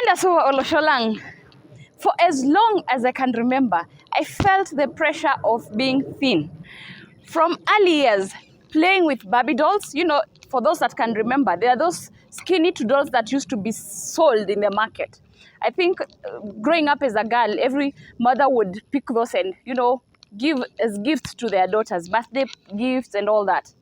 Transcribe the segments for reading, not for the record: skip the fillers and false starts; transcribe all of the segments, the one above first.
Indaso Olosholang. For as long as I can remember, I felt the pressure of being thin. From early years, playing with Barbie dolls, for those that can remember, there are those skinny dolls that used to be sold in the market. I think growing up as a girl, every mother would pick those and, give as gifts to their daughters, birthday gifts and all that.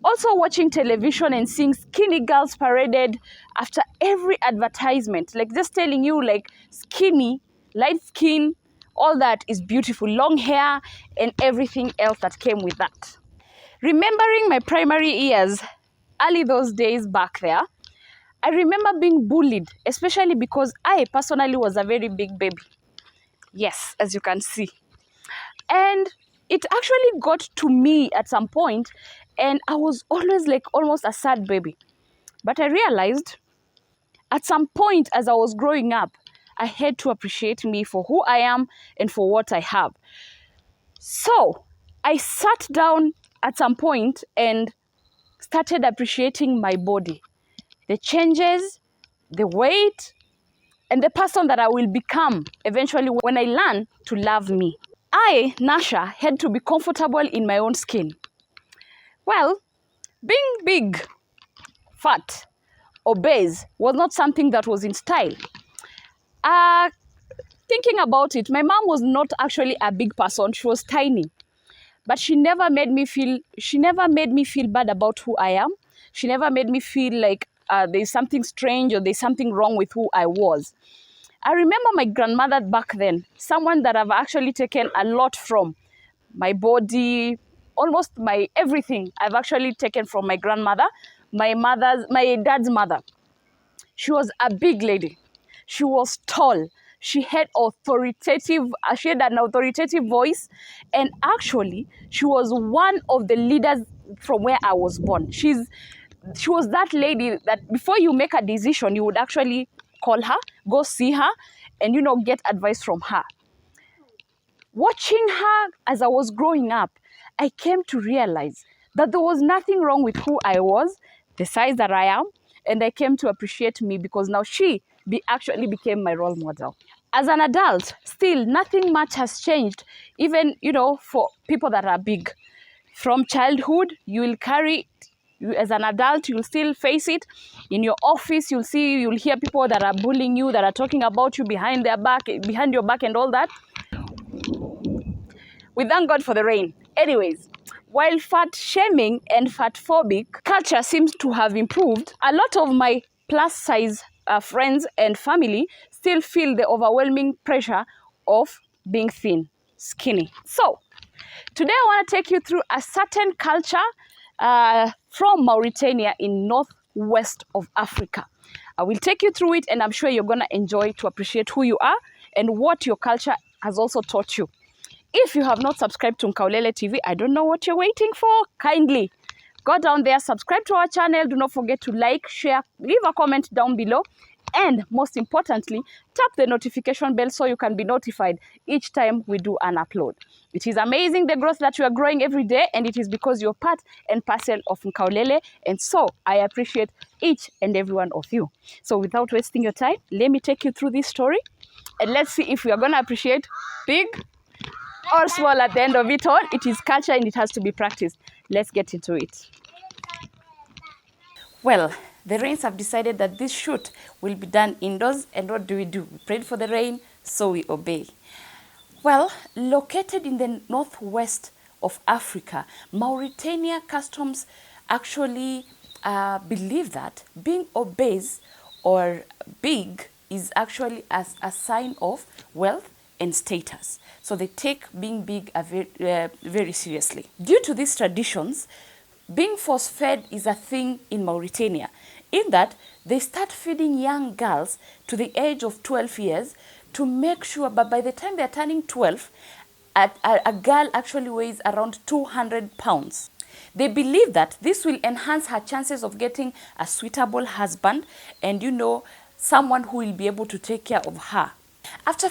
Also watching television and seeing skinny girls paraded after every advertisement, like just telling you like skinny, light skin, all that is beautiful, long hair and everything else that came with that. Remembering my primary years, early those days back there, I remember being bullied, especially because I personally was a very big baby. Yes, as you can see. And it actually got to me at some point, and I was always like almost a sad baby. But I realized at some point as I was growing up, I had to appreciate me for who I am and for what I have. So I sat down at some point and started appreciating my body, the changes, the weight, and the person that I will become eventually when I learn to love me. I, Nasha, had to be comfortable in my own skin. Well, being big, fat, obese was not something that was in style. Thinking about it, my mom was not actually a big person. She was tiny. But she never made me feel bad about who I am. She never made me feel like there's something strange or there's something wrong with who I was. I remember my grandmother back then, someone that I've actually taken a lot from. My body, almost my everything I've actually taken from my grandmother, my dad's mother. She was a big lady. She was tall. She had an authoritative voice. And actually, she was one of the leaders from where I was born. She was that lady that before you make a decision, you would actually call her, go see her, and, get advice from her. Watching her as I was growing up, I came to realize that there was nothing wrong with who I was, the size that I am, and I came to appreciate me because now she actually became my role model. As an adult, still nothing much has changed, even, for people that are big. From childhood, you will carry it. As an adult, you'll still face it. In your office, you'll hear people that are bullying you, that are talking about you behind your back and all that. We thank God for the rain. Anyways, while fat shaming and fat phobic culture seems to have improved, a lot of my plus size friends and family still feel the overwhelming pressure of being thin, skinny. So today I want to take you through a certain culture from Mauritania in northwest of Africa. I will take you through it, and I'm sure you're going to enjoy to appreciate who you are and what your culture has also taught you. If you have not subscribed to Nkaulele TV, I don't know what you're waiting for. Kindly go down there, subscribe to our channel. Do not forget to like, share, leave a comment down below. And most importantly, tap the notification bell so you can be notified each time we do an upload. It is amazing the growth that you are growing every day, and it is because you're part and parcel of Nkaulele, and so I appreciate each and every one of you. So without wasting your time, let me take you through this story, and let's see if we are going to appreciate big or small at the end of it all. It is culture and it has to be practiced. Let's get into it. Well, the rains have decided that this shoot will be done indoors, and what do? We prayed for the rain, so we obey. Well, located in the northwest of Africa, Mauritania customs actually believe that being obese or big is actually as a sign of wealth and status. So they take being big very seriously. Due to these traditions, being force-fed is a thing in Mauritania, in that they start feeding young girls to the age of 12 years to make sure, but by the time they're turning 12, a girl actually weighs around 200 pounds. They believe that this will enhance her chances of getting a suitable husband and, someone who will be able to take care of her. After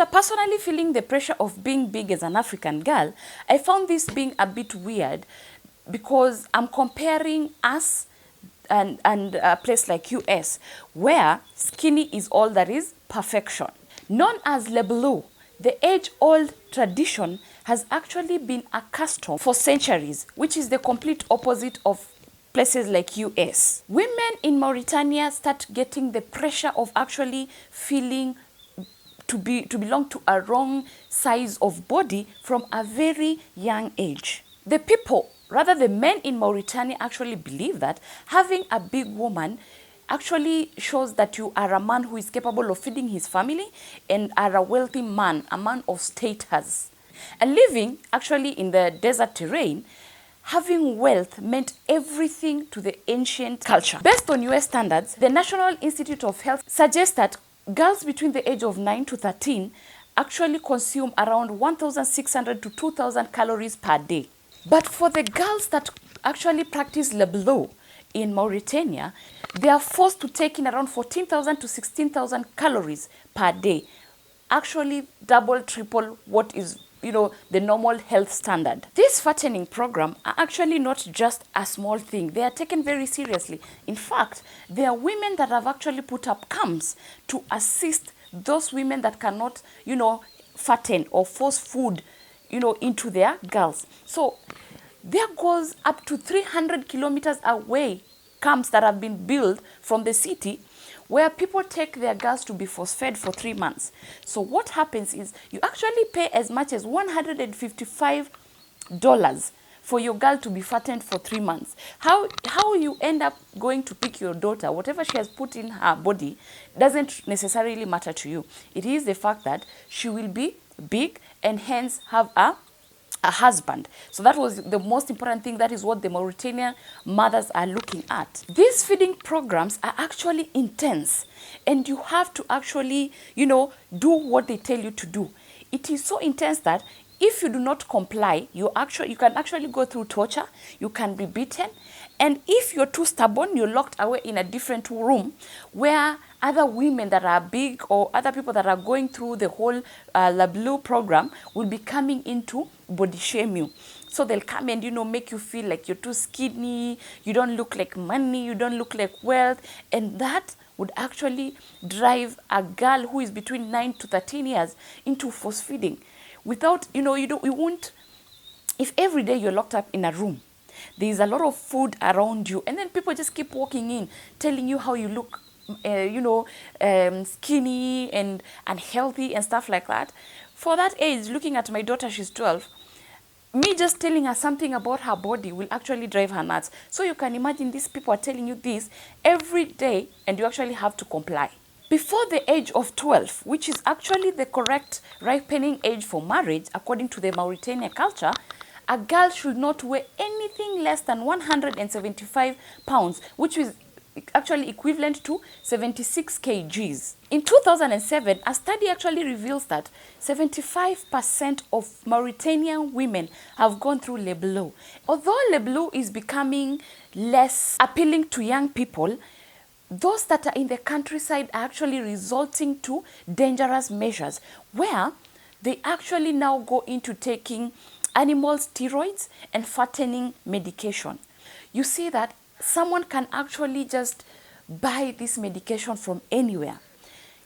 personally feeling the pressure of being big as an African girl, I found this being a bit weird because I'm comparing us and a place like US, where skinny is all that is perfection. Known as Leblouh, the age-old tradition has actually been a custom for centuries, which is the complete opposite of places like US. Women in Mauritania start getting the pressure of actually feeling to belong to a wrong size of body from a very young age. The people, rather the men in Mauritania, actually believe that having a big woman actually shows that you are a man who is capable of feeding his family and are a wealthy man, a man of status. And living actually in the desert terrain, having wealth meant everything to the ancient culture. Based on US standards, the National Institute of Health suggests that girls between the age of 9 to 13 actually consume around 1,600 to 2,000 calories per day. But for the girls that actually practice Leblouh in Mauritania, they are forced to take in around 14,000 to 16,000 calories per day. Actually double, triple what is the normal health standard. This fattening program are actually not just a small thing. They are taken very seriously. In fact, there are women that have actually put up camps to assist those women that cannot, fatten or force food, into their girls. So there goes up to 300 kilometers away camps that have been built from the city where people take their girls to be force-fed for 3 months. So what happens is you actually pay as much as $155 for your girl to be fattened for 3 months. How you end up going to pick your daughter, whatever she has put in her body, doesn't necessarily matter to you. It is the fact that she will be big and hence have a husband. So that was the most important thing. That is what the Mauritanian mothers are looking at. These feeding programs are actually intense, and you have to actually, do what they tell you to do. It is so intense that if you do not comply, you can actually go through torture, you can be beaten, and if you're too stubborn, you're locked away in a different room where other women that are big or other people that are going through the whole Leblouh program will be coming in to body shame you. So they'll come and, make you feel like you're too skinny, you don't look like money, you don't look like wealth, and that would actually drive a girl who is between 9 to 13 years into force feeding. Without, you won't, if every day you're locked up in a room, there's a lot of food around you, and then people just keep walking in, telling you how you look, skinny and unhealthy and stuff like that. For that age, looking at my daughter, she's 12, me just telling her something about her body will actually drive her nuts. So you can imagine these people are telling you this every day, and you actually have to comply. Before the age of 12, which is actually the correct ripening age for marriage, according to the Mauritanian culture, a girl should not weigh anything less than 175 pounds, which is actually equivalent to 76 kgs. In 2007, a study actually reveals that 75% of Mauritanian women have gone through Leblouh. Although Leblouh is becoming less appealing to young people, those that are in the countryside are actually resulting to dangerous measures where they actually now go into taking animal steroids and fattening medication. You see that someone can actually just buy this medication from anywhere.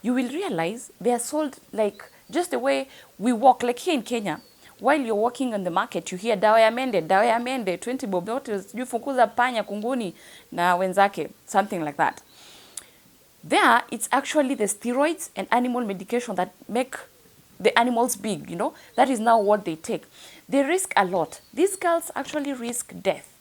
You will realize they are sold like just the way we walk, like here in Kenya. While you're walking on the market, you hear dawa ya mende, 20 bob notes, you fukuza panya kunguni na wenzake, something like that. There, it's actually the steroids and animal medication that make the animals big, That is now what they take. They risk a lot. These girls actually risk death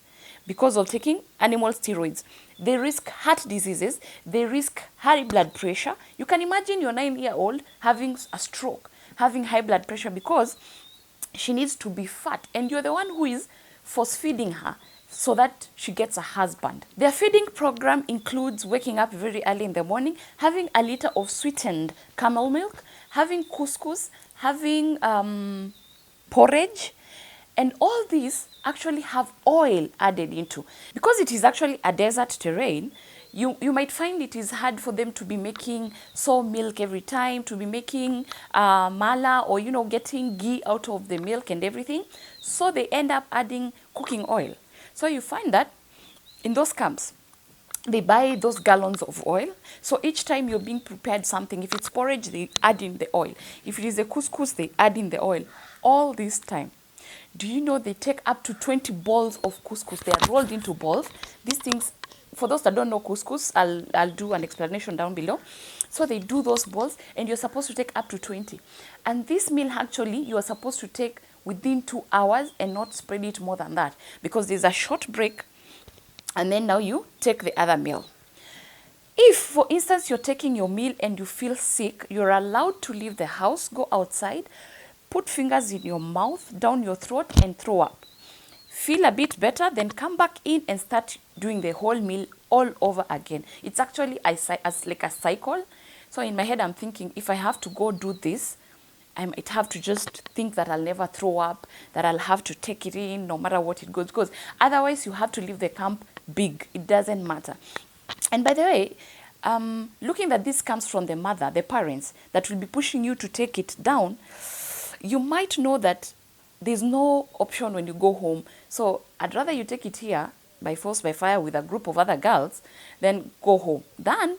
because of taking animal steroids. They risk heart diseases. They risk high blood pressure. You can imagine your 9-year-old having a stroke, having high blood pressure because she needs to be fat. And you're the one who is force-feeding her so that she gets a husband. Their feeding program includes waking up very early in the morning, having a liter of sweetened camel milk, having couscous, having porridge, and all these actually have oil added into. Because it is actually a desert terrain, you might find it is hard for them to be making soy milk every time, to be making mala or, getting ghee out of the milk and everything. So they end up adding cooking oil. So you find that in those camps, they buy those gallons of oil. So each time you're being prepared something, if it's porridge, they add in the oil. If it is a couscous, they add in the oil. All this time. Do you know they take up to 20 balls of couscous? They are rolled into balls. These things, for those that don't know couscous, I'll do an explanation down below. So they do those balls, and you're supposed to take up to 20. And this meal, actually, you are supposed to take within 2 hours and not spread it more than that, because there's a short break, and then now you take the other meal. If, for instance, you're taking your meal and you feel sick, you're allowed to leave the house, go outside, put fingers in your mouth, down your throat, and throw up. Feel a bit better, then come back in and start doing the whole meal all over again. It's actually as like a cycle. So in my head, I'm thinking, if I have to go do this, I might have to just think that I'll never throw up, that I'll have to take it in no matter what it goes. Otherwise, you have to leave the camp big. It doesn't matter. And by the way, looking that this comes from the mother, the parents, that will be pushing you to take it down, you might know that there's no option when you go home. So I'd rather you take it here by force, by fire, with a group of other girls, than go home. Then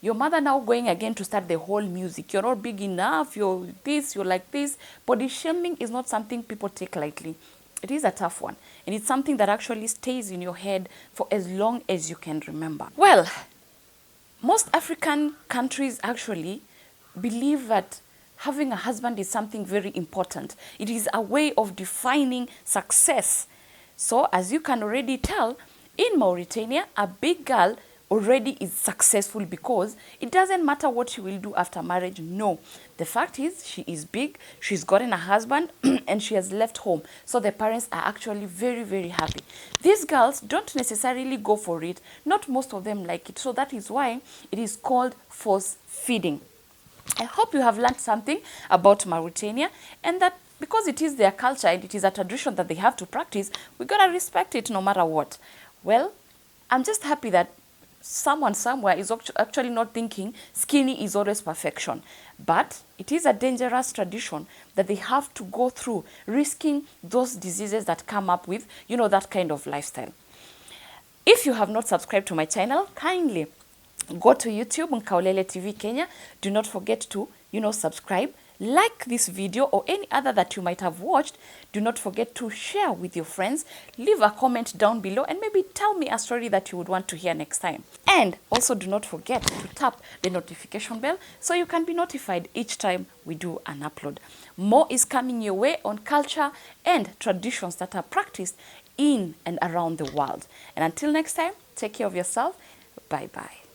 your mother now going again to start the whole music. You're not big enough, you're this, you're like this. Body shaming is not something people take lightly. It is a tough one. And it's something that actually stays in your head for as long as you can remember. Well, most African countries actually believe that having a husband is something very important. It is a way of defining success. So as you can already tell, in Mauritania, a big girl already is successful, because it doesn't matter what she will do after marriage. No, the fact is she is big, she's gotten a husband, and she has left home. So the parents are actually very, very happy. These girls don't necessarily go for it. Not most of them like it. So that is why it is called force feeding. I hope you have learned something about Mauritania, and that because it is their culture and it is a tradition that they have to practice, we gotta respect it no matter what. Well, I'm just happy that someone somewhere is actually not thinking skinny is always perfection. But it is a dangerous tradition that they have to go through, risking those diseases that come up with, that kind of lifestyle. If you have not subscribed to my channel, kindly go to YouTube, Nkaulele TV Kenya. Do not forget to, subscribe. Like this video or any other that you might have watched. Do not forget to share with your friends. Leave a comment down below and maybe tell me a story that you would want to hear next time. And also do not forget to tap the notification bell so you can be notified each time we do an upload. More is coming your way on culture and traditions that are practiced in and around the world. And until next time, take care of yourself. Bye-bye.